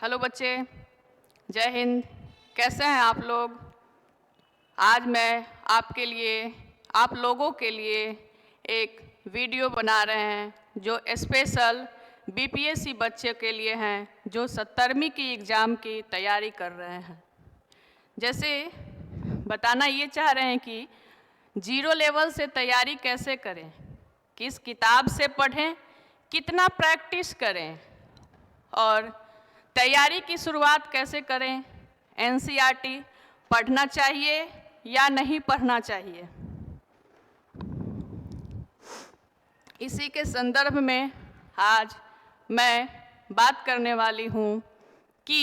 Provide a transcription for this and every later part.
Hello बच्चे, जय हिंद। कैसे हैं आप लोग? आज मैं आपके लिए, आप लोगों के लिए एक वीडियो बना रहे हैं जो स्पेशल बीपीएससी बच्चे के लिए हैं जो 17वीं की एग्ज़ाम की तैयारी कर रहे हैं। जैसे बताना ये चाह रहे हैं कि जीरो लेवल से तैयारी कैसे करें, किस किताब से पढ़ें, कितना प्रैक्टिस करें और तैयारी की शुरुआत कैसे करें। एनसीईआरटी पढ़ना चाहिए या नहीं पढ़ना चाहिए, इसी के संदर्भ में आज मैं बात करने वाली हूँ कि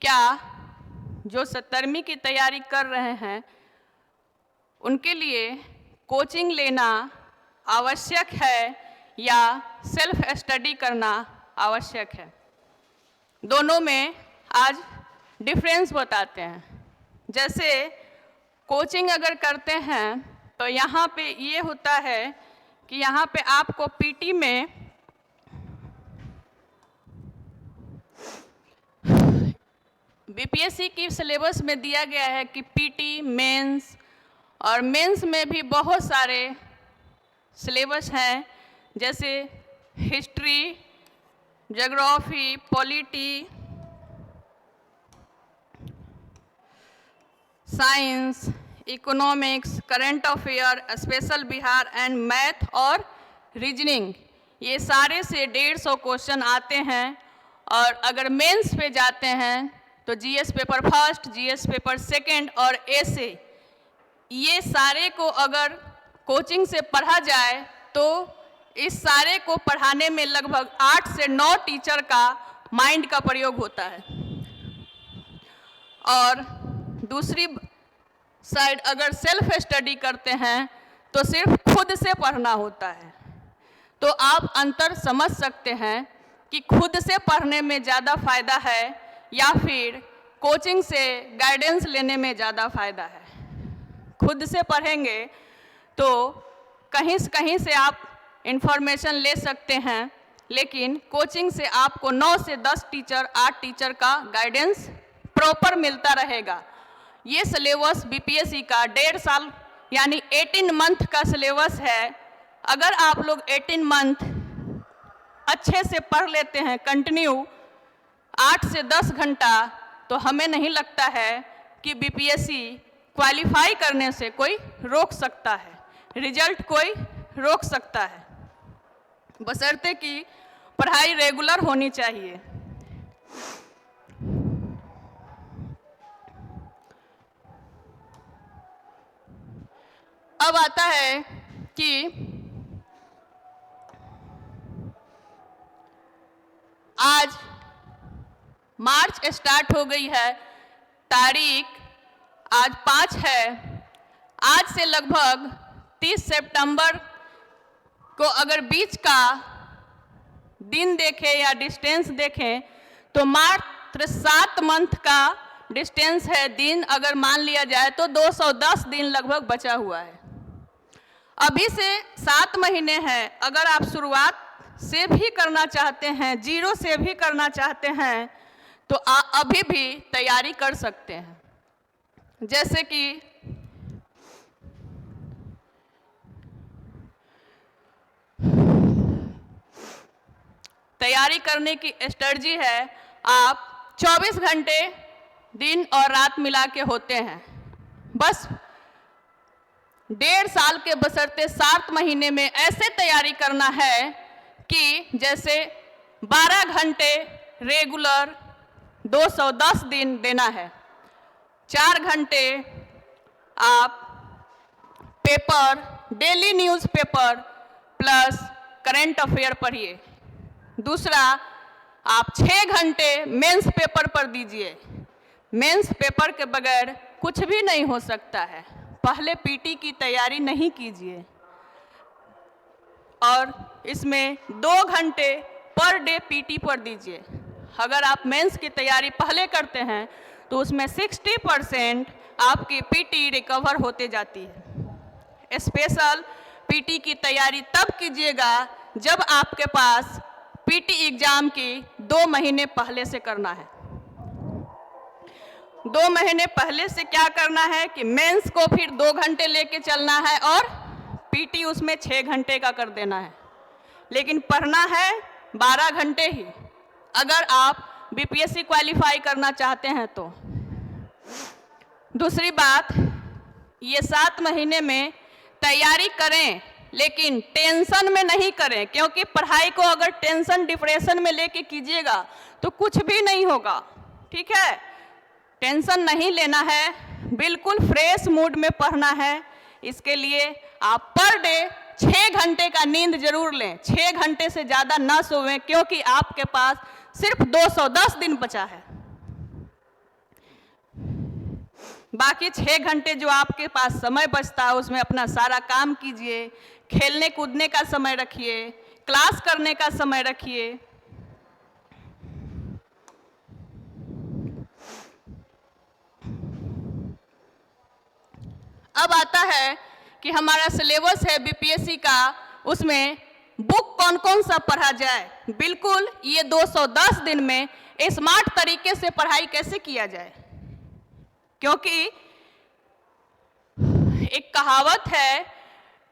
क्या जो 17वीं की तैयारी कर रहे हैं उनके लिए कोचिंग लेना आवश्यक है या सेल्फ स्टडी करना आवश्यक है। दोनों में आज डिफरेंस बताते हैं। जैसे कोचिंग अगर करते हैं तो यहाँ पे ये होता है कि यहाँ पे आपको पीटी में बीपीएससी की सिलेबस में दिया गया है कि पीटी, मेंस और मेंस में भी बहुत सारे सिलेबस हैं, जैसे history, geography, polity, science, economics, current affair, special Bihar and math और रीजनिंग। ये सारे से 150 क्वेश्चन आते हैं। और अगर मेंस पे जाते हैं तो GS paper first, GS paper second और ऐसे ये सारे को अगर कोचिंग से पढ़ा जाए तो इस सारे को पढ़ाने में लगभग 8 से 9 टीचर का माइंड का प्रयोग होता है। और दूसरी साइड अगर सेल्फ स्टडी करते हैं तो सिर्फ खुद से पढ़ना होता है। तो आप अंतर समझ सकते हैं कि खुद से पढ़ने में ज़्यादा फ़ायदा है या फिर कोचिंग से गाइडेंस लेने में ज़्यादा फ़ायदा है। खुद से पढ़ेंगे तो कहीं से आप इन्फॉर्मेशन ले सकते हैं, लेकिन कोचिंग से आपको 9 से 10 टीचर, 8 टीचर का गाइडेंस प्रॉपर मिलता रहेगा। ये सिलेबस बीपीएससी का 1.5 साल यानी 18 मंथ का सिलेबस है। अगर आप लोग 18 मंथ अच्छे से पढ़ लेते हैं कंटिन्यू 8 से 10 घंटा, तो हमें नहीं लगता है कि बीपीएससी क्वालिफाई करने से कोई रोक सकता है, रिजल्ट कोई रोक सकता है, बशर्ते कि पढ़ाई रेगुलर होनी चाहिए। अब आता है कि आज मार्च स्टार्ट हो गई है, तारीख आज 5 है। आज से लगभग 30 सितंबर को अगर बीच का दिन देखें या डिस्टेंस देखें तो मात्र 7 मंथ का डिस्टेंस है। दिन अगर मान लिया जाए तो 210 दिन लगभग बचा हुआ है। अभी से 7 महीने हैं। अगर आप शुरुआत से भी करना चाहते हैं, जीरो से भी करना चाहते हैं, तो अभी भी तैयारी कर सकते हैं। जैसे कि तैयारी करने की स्ट्रेटजी है, आप 24 घंटे दिन और रात मिला के होते हैं। बस 1.5 साल के बशर्ते 7 महीने में ऐसे तैयारी करना है कि जैसे 12 घंटे रेगुलर 210 दिन देना है। 4 घंटे आप paper, daily newspaper plus current affair पढ़िए। दूसरा, आप 6 घंटे मेंस पेपर पर दीजिए। मेंस पेपर के बगैर कुछ भी नहीं हो सकता है। पहले पीटी की तैयारी नहीं कीजिए। और इसमें 2 घंटे पर डे पीटी पर दीजिए। अगर आप मेंस की तैयारी पहले करते हैं तो उसमें 60% आपकी पीटी रिकवर होते जाती है। स्पेशल पीटी की तैयारी तब कीजिएगा जब आपके पास पीटी एग्ज़ाम की 2 महीने पहले से करना है। 2 महीने पहले से क्या करना है कि मेंस को फिर 2 घंटे लेके चलना है और पीटी उसमें 6 घंटे का कर देना है, लेकिन पढ़ना है 12 घंटे ही, अगर आप बीपीएससी क्वालिफाई करना चाहते हैं तो। दूसरी बात, ये 7 महीने में तैयारी करें, लेकिन टेंशन में नहीं करें, क्योंकि पढ़ाई को अगर टेंशन डिप्रेशन में लेके कीजिएगा तो कुछ भी नहीं होगा। ठीक है, टेंशन नहीं लेना है, बिल्कुल फ्रेश मूड में पढ़ना है। इसके लिए आप पर डे 6 घंटे का नींद जरूर लें, 6 घंटे से ज़्यादा ना सोवें, क्योंकि आपके पास सिर्फ 210 दिन बचा है। बाकी 6 घंटे जो आपके पास समय बचता है उसमें अपना सारा काम कीजिए, खेलने कूदने का समय रखिए, क्लास करने का समय रखिए। अब आता है कि हमारा सिलेबस है बीपीएससी का, उसमें बुक कौन कौन सा पढ़ा जाए। बिल्कुल ये 210 दिन में स्मार्ट तरीके से पढ़ाई कैसे किया जाए, क्योंकि एक कहावत है,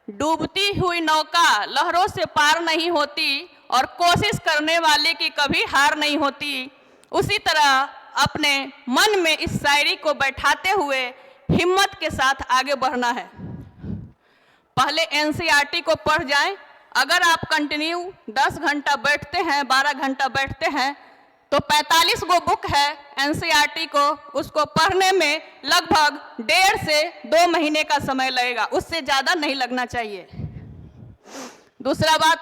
डूबती हुई नौका लहरों से पार नहीं होती और कोशिश करने वाले की कभी हार नहीं होती। उसी तरह अपने मन में इस शायरी को बैठाते हुए हिम्मत के साथ आगे बढ़ना है। पहले एनसीईआरटी को पढ़ जाएं। अगर आप कंटिन्यू 10 घंटा बैठते हैं, 12 घंटा बैठते हैं, तो 45 गो बुक है एनसीईआरटी को, उसको पढ़ने में लगभग 1.5 से 2 महीने का समय लगेगा, उससे ज़्यादा नहीं लगना चाहिए। दूसरा बात,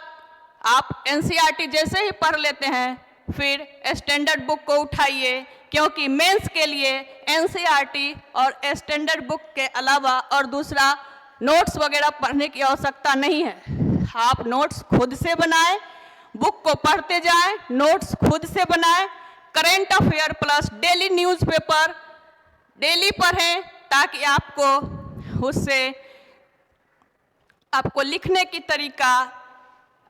आप एनसीईआरटी जैसे ही पढ़ लेते हैं, फिर स्टैंडर्ड बुक को उठाइए, क्योंकि मेंस के लिए एनसीईआरटी और स्टैंडर्ड बुक के अलावा और दूसरा नोट्स वगैरह पढ़ने की आवश्यकता नहीं है। आप नोट्स खुद से बनाएं, बुक को पढ़ते जाएं, नोट्स खुद से बनाएं। Current affair plus daily newspaper daily पढ़ें, ताकि आपको लिखने की तरीका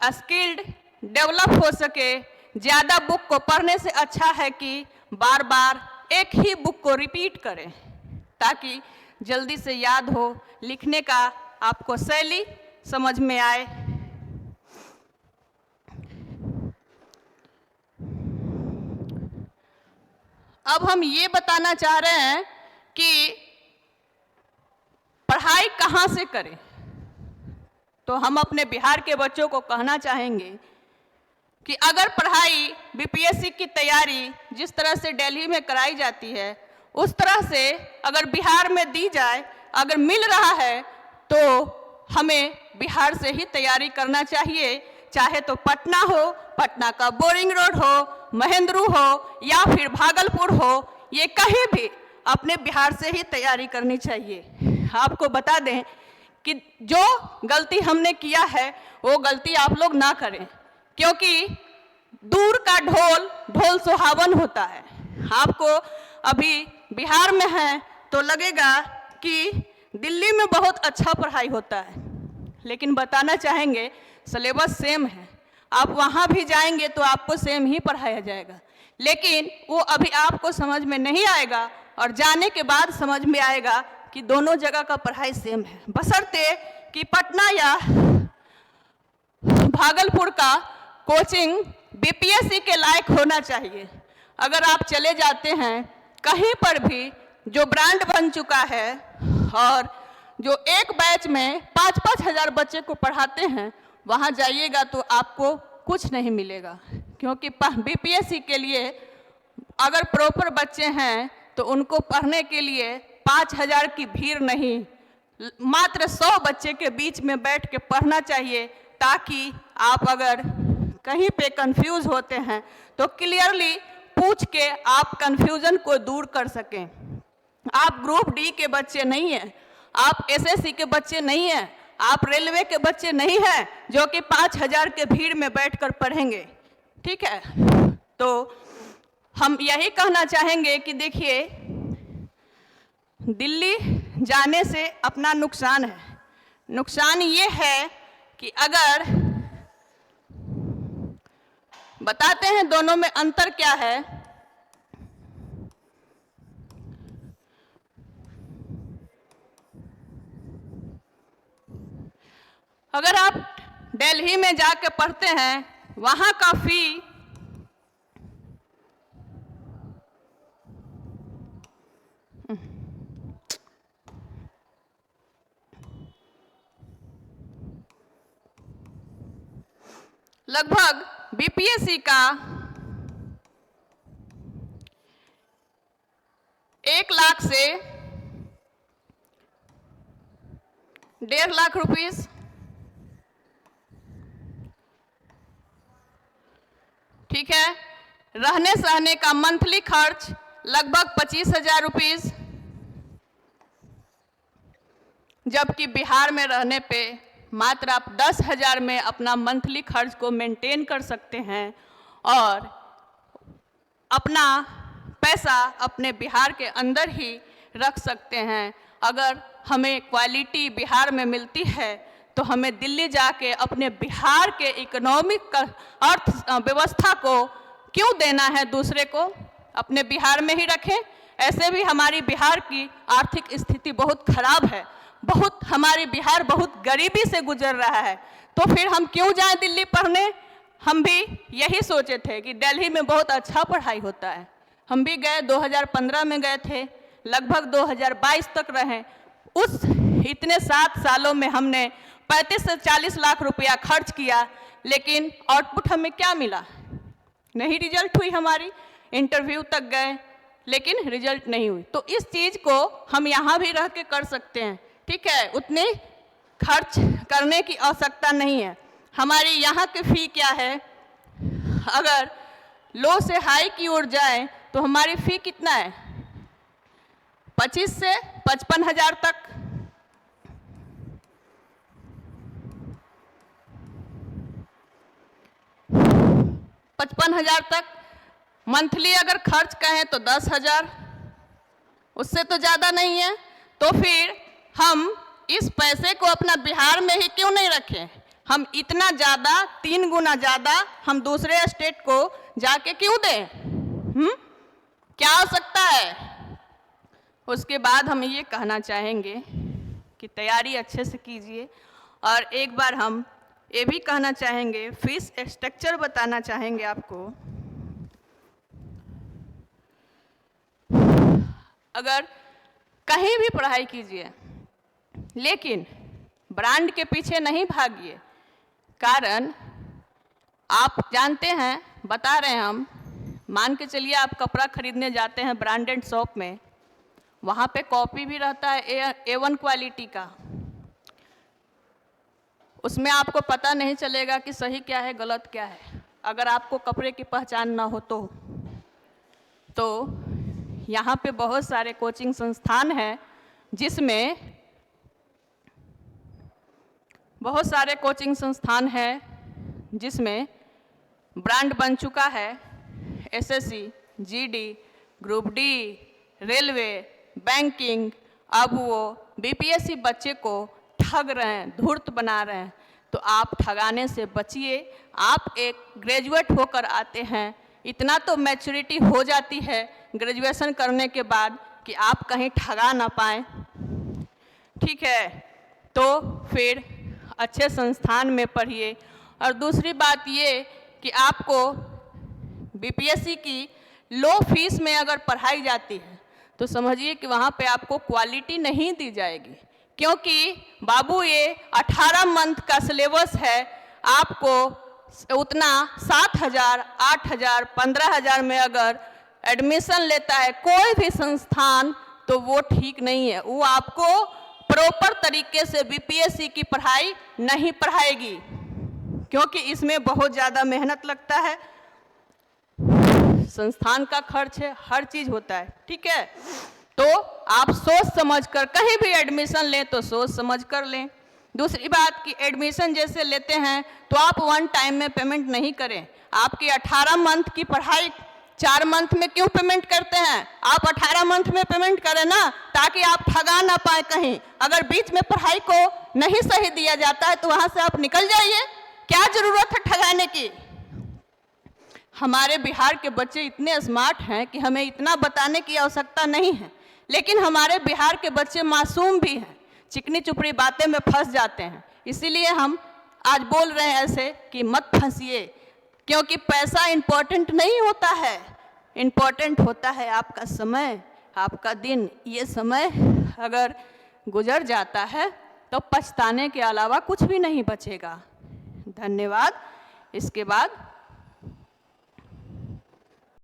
स्किल्ड डेवलप हो सके। ज़्यादा बुक को पढ़ने से अच्छा है कि बार बार एक ही बुक को रिपीट करें, ताकि जल्दी से याद हो, लिखने का आपको शैली समझ में आए। अब हम ये बताना चाह रहे हैं कि पढ़ाई कहाँ से करें। तो हम अपने बिहार के बच्चों को कहना चाहेंगे कि अगर पढ़ाई बीपीएससी की तैयारी जिस तरह से दिल्ली में कराई जाती है, उस तरह से अगर बिहार में दी जाए, अगर मिल रहा है, तो हमें बिहार से ही तैयारी करना चाहिए। चाहे तो पटना हो, पटना का बोरिंग रोड हो, महेंद्रू हो या फिर भागलपुर हो, ये कहीं भी अपने बिहार से ही तैयारी करनी चाहिए। आपको बता दें कि जो गलती हमने किया है वो गलती आप लोग ना करें, क्योंकि दूर का ढोल सुहावन होता है। आपको अभी बिहार में हैं तो लगेगा कि दिल्ली में बहुत अच्छा पढ़ाई होता है, लेकिन बताना चाहेंगे सिलेबस सेम है। आप वहाँ भी जाएंगे तो आपको सेम ही पढ़ाया जाएगा, लेकिन वो अभी आपको समझ में नहीं आएगा और जाने के बाद समझ में आएगा कि दोनों जगह का पढ़ाई सेम है। बशर्ते कि पटना या भागलपुर का कोचिंग बीपीएससी के लायक होना चाहिए। अगर आप चले जाते हैं कहीं पर भी जो ब्रांड बन चुका है और जो एक बैच में 5-5 हज़ार बच्चे को पढ़ाते हैं, वहाँ जाइएगा तो आपको कुछ नहीं मिलेगा, क्योंकि बीपीएससी के लिए अगर प्रॉपर बच्चे हैं तो उनको पढ़ने के लिए 5,000 की भीड़ नहीं, मात्र 100 बच्चे के बीच में बैठ के पढ़ना चाहिए, ताकि आप अगर कहीं पे कंफ्यूज होते हैं तो क्लियरली पूछ के आप कंफ्यूजन को दूर कर सकें। आप ग्रुप डी के बच्चे नहीं हैं, आप एसएससी के बच्चे नहीं हैं, आप रेलवे के बच्चे नहीं हैं जो कि 5,000 के भीड़ में बैठकर पढ़ेंगे। ठीक है, तो हम यही कहना चाहेंगे कि देखिए, दिल्ली जाने से अपना नुकसान है। नुकसान ये है कि अगर बताते हैं दोनों में अंतर क्या है। अगर आप दिल्ली में जाके पढ़ते हैं, वहाँ का फी लगभग बीपीएससी का 1 लाख से 1.5 लाख रुपीस, ठीक है। रहने सहने का मंथली खर्च लगभग 25,000 रुपीस, जबकि बिहार में रहने पे मात्र आप 10,000 में अपना मंथली खर्च को मेंटेन कर सकते हैं और अपना पैसा अपने बिहार के अंदर ही रख सकते हैं। अगर हमें क्वालिटी बिहार में मिलती है तो हमें दिल्ली जाके अपने बिहार के इकोनॉमिक अर्थ व्यवस्था को क्यों देना है दूसरे को, अपने बिहार में ही रखें। ऐसे भी हमारी बिहार की आर्थिक स्थिति बहुत खराब है, हमारी बिहार बहुत गरीबी से गुजर रहा है, तो फिर हम क्यों जाएं दिल्ली पढ़ने। हम भी यही सोचे थे कि दिल्ली में बहुत अच्छा पढ़ाई होता है। हम भी गए, 2015 में गए थे, लगभग 2022 तक रहे। उस इतने 7 सालों में हमने 35 से 40 लाख रुपया खर्च किया, लेकिन आउटपुट हमें क्या मिला? नहीं रिजल्ट हुई हमारी। इंटरव्यू तक गए लेकिन रिजल्ट नहीं हुई। तो इस चीज़ को हम यहाँ भी रह के कर सकते हैं, ठीक है। उतनी खर्च करने की आवश्यकता नहीं है। हमारी यहाँ की फ़ी क्या है? अगर लो से हाई की ओर जाए तो हमारी फ़ी कितना है? 25 से 55,000 तक। मंथली अगर खर्च कहें तो 10,000, उससे तो ज़्यादा नहीं है। तो फिर हम इस पैसे को अपना बिहार में ही क्यों नहीं रखें? हम इतना ज़्यादा, 3 गुना ज़्यादा हम दूसरे स्टेट को जाके क्यों दें? क्या आवश्यकता है? उसके बाद हम ये कहना चाहेंगे कि तैयारी अच्छे से कीजिए। और एक बार हम ये भी कहना चाहेंगे, फीस स्ट्रक्चर बताना चाहेंगे आपको। अगर कहीं भी पढ़ाई कीजिए लेकिन ब्रांड के पीछे नहीं भागिए। कारण आप जानते हैं, बता रहे हैं हम, मान के चलिए आप कपड़ा खरीदने जाते हैं ब्रांडेड शॉप में, वहाँ पे कॉपी भी रहता है A1 क्वालिटी का। उसमें आपको पता नहीं चलेगा कि सही क्या है गलत क्या है, अगर आपको कपड़े की पहचान ना हो तो यहाँ पे बहुत सारे कोचिंग संस्थान हैं जिसमें ब्रांड बन चुका है। SSC, GD, group D, railway, banking. अब वो बीपीएससी बच्चे को ठग रहे हैं, धूर्त बना रहे हैं। तो आप ठगाने से बचिए। आप एक ग्रेजुएट होकर आते हैं, इतना तो मैच्योरिटी हो जाती है ग्रेजुएशन करने के बाद कि आप कहीं ठगा ना पाएँ, ठीक है। तो फिर अच्छे संस्थान में पढ़िए। और दूसरी बात ये कि आपको बीपीएससी की लो फीस में अगर पढ़ाई जाती है तो समझिए कि वहाँ पे आपको क्वालिटी नहीं दी जाएगी, क्योंकि बाबू ये 18 मंथ का सिलेबस है। आपको उतना 7,000, 8,000, 15,000 में अगर एडमिशन लेता है कोई भी संस्थान तो वो ठीक नहीं है। वो आपको प्रॉपर तरीके से बीपीएससी की पढ़ाई नहीं पढ़ाएगी, क्योंकि इसमें बहुत ज़्यादा मेहनत लगता है, संस्थान का खर्च है, हर चीज़ होता है, ठीक है। तो आप सोच समझ कर कहीं भी एडमिशन लें तो सोच समझ कर लें। दूसरी बात कि एडमिशन जैसे लेते हैं तो आप 1 टाइम में पेमेंट नहीं करें। आपकी 18 मंथ की पढ़ाई 4 मंथ में क्यों पेमेंट करते हैं? आप 18 मंथ में पेमेंट करें ना, ताकि आप ठगा ना पाए कहीं। अगर बीच में पढ़ाई को नहीं सही दिया जाता है तो वहाँ से आप निकल जाइए, क्या ज़रूरत है ठगाने की। हमारे बिहार के बच्चे इतने स्मार्ट हैं कि हमें इतना बताने की आवश्यकता नहीं है, लेकिन हमारे बिहार के बच्चे मासूम भी हैं। चिकनी चुपड़ी बातें में फंस जाते हैं। इसीलिए हम आज बोल रहे हैं ऐसे कि मत फंसिए, क्योंकि पैसा इम्पोर्टेंट नहीं होता है, इम्पोर्टेंट होता है आपका समय, आपका दिन। ये समय अगर गुजर जाता है तो पछताने के अलावा कुछ भी नहीं बचेगा। धन्यवाद। इसके बाद